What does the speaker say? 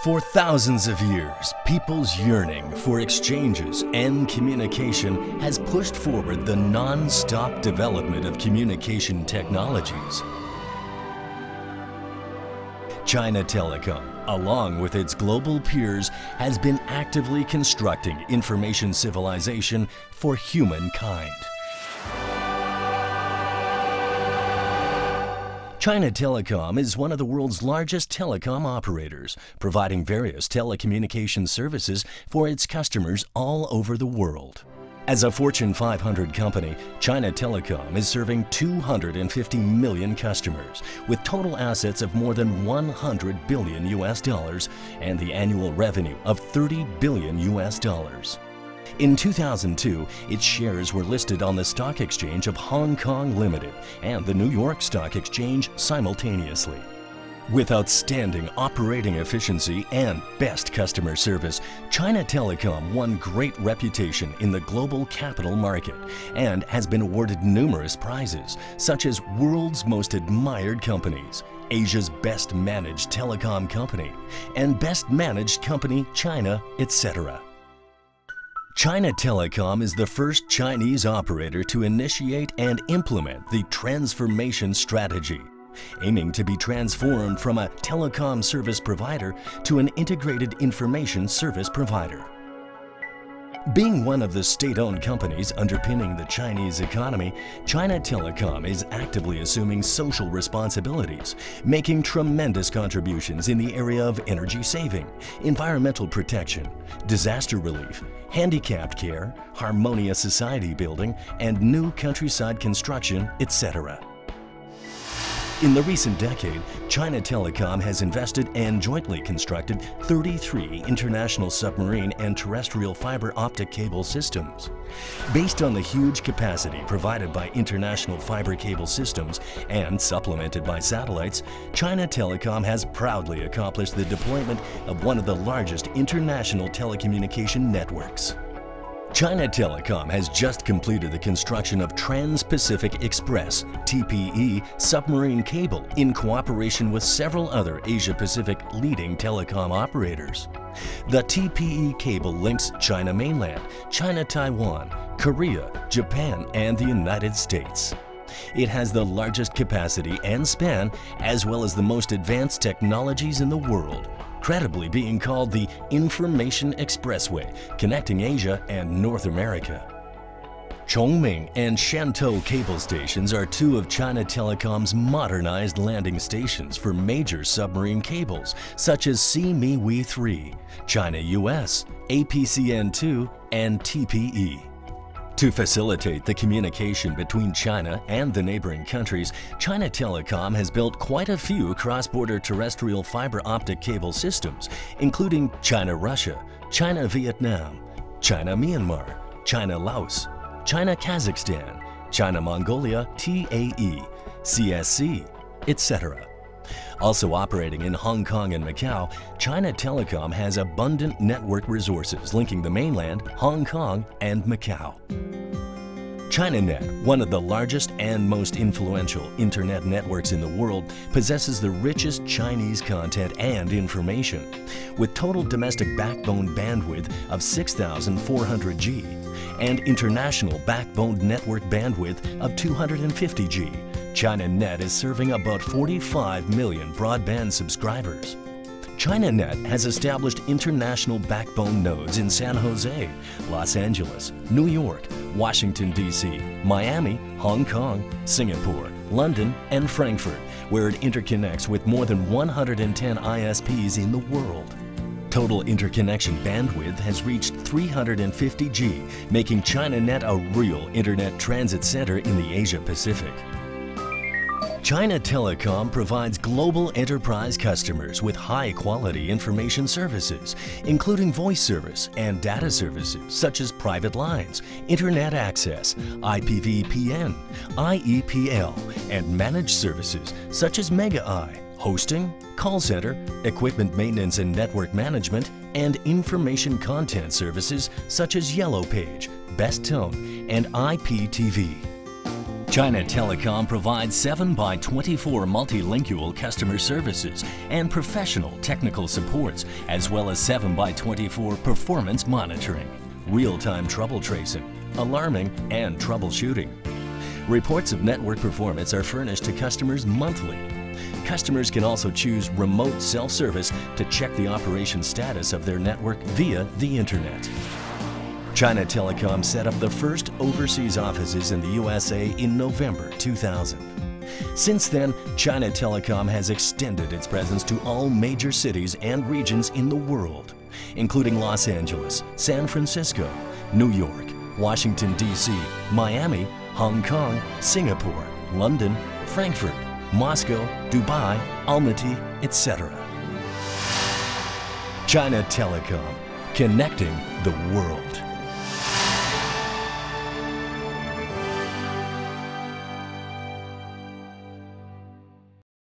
For thousands of years, people's yearning for exchanges and communication has pushed forward the non-stop development of communication technologies. China Telecom, along with its global peers, has been actively constructing information civilization for humankind. China Telecom is one of the world's largest telecom operators, providing various telecommunications services for its customers all over the world. As a Fortune 500 company, China Telecom is serving 250 million customers with total assets of more than 100 billion US dollars and the annual revenue of 30 billion US dollars. In 2002, its shares were listed on the Stock Exchange of Hong Kong Limited and the New York Stock Exchange simultaneously. With outstanding operating efficiency and best customer service, China Telecom won great reputation in the global capital market and has been awarded numerous prizes, such as World's Most Admired Companies, Asia's Best Managed Telecom Company, and Best Managed Company China, etc. China Telecom is the first Chinese operator to initiate and implement the transformation strategy, aiming to be transformed from a telecom service provider to an integrated information service provider. Being one of the state-owned companies underpinning the Chinese economy, China Telecom is actively assuming social responsibilities, making tremendous contributions in the area of energy saving, environmental protection, disaster relief, handicapped care, harmonious society building, and new countryside construction, etc. In the recent decade, China Telecom has invested and jointly constructed 33 international submarine and terrestrial fiber optic cable systems. Based on the huge capacity provided by international fiber cable systems and supplemented by satellites, China Telecom has proudly accomplished the deployment of one of the largest international telecommunication networks. China Telecom has just completed the construction of Trans-Pacific Express (TPE) submarine cable in cooperation with several other Asia-Pacific leading telecom operators. The TPE cable links China mainland, China Taiwan, Korea, Japan, and the United States. It has the largest capacity and span, as well as the most advanced technologies in the world, credibly being called the Information Expressway, connecting Asia and North America. Chongming and Shantou cable stations are two of China Telecom's modernized landing stations for major submarine cables, such as CME 3, China US, APCN2, and TPE. To facilitate the communication between China and the neighboring countries, China Telecom has built quite a few cross-border terrestrial fiber optic cable systems, including China-Russia, China-Vietnam, China-Myanmar, China-Laos, China-Kazakhstan, China-Mongolia TAE, CSC, etc. Also operating in Hong Kong and Macau, China Telecom has abundant network resources linking the mainland, Hong Kong, and Macau. ChinaNet, one of the largest and most influential internet networks in the world, possesses the richest Chinese content and information, with total domestic backbone bandwidth of 6,400 G and international backbone network bandwidth of 250 G. ChinaNet is serving about 45 million broadband subscribers. ChinaNet has established international backbone nodes in San Jose, Los Angeles, New York, Washington, D.C., Miami, Hong Kong, Singapore, London, and Frankfurt, where it interconnects with more than 110 ISPs in the world. Total interconnection bandwidth has reached 350 G, making ChinaNet a real internet transit center in the Asia-Pacific. China Telecom provides global enterprise customers with high-quality information services, including voice service and data services such as private lines, internet access, IPVPN, IEPL, and managed services such as Mega-I, hosting, call center, equipment maintenance and network management, and information content services such as Yellow Page, Best Tone, and IPTV. China Telecom provides 7x24 multilingual customer services and professional technical supports, as well as 7x24 performance monitoring, real-time trouble tracing, alarming, and troubleshooting. Reports of network performance are furnished to customers monthly. Customers can also choose remote self-service to check the operation status of their network via the Internet. China Telecom set up the first overseas offices in the USA in November 2000. Since then, China Telecom has extended its presence to all major cities and regions in the world, including Los Angeles, San Francisco, New York, Washington, D.C., Miami, Hong Kong, Singapore, London, Frankfurt, Moscow, Dubai, Almaty, etc. China Telecom, connecting the world.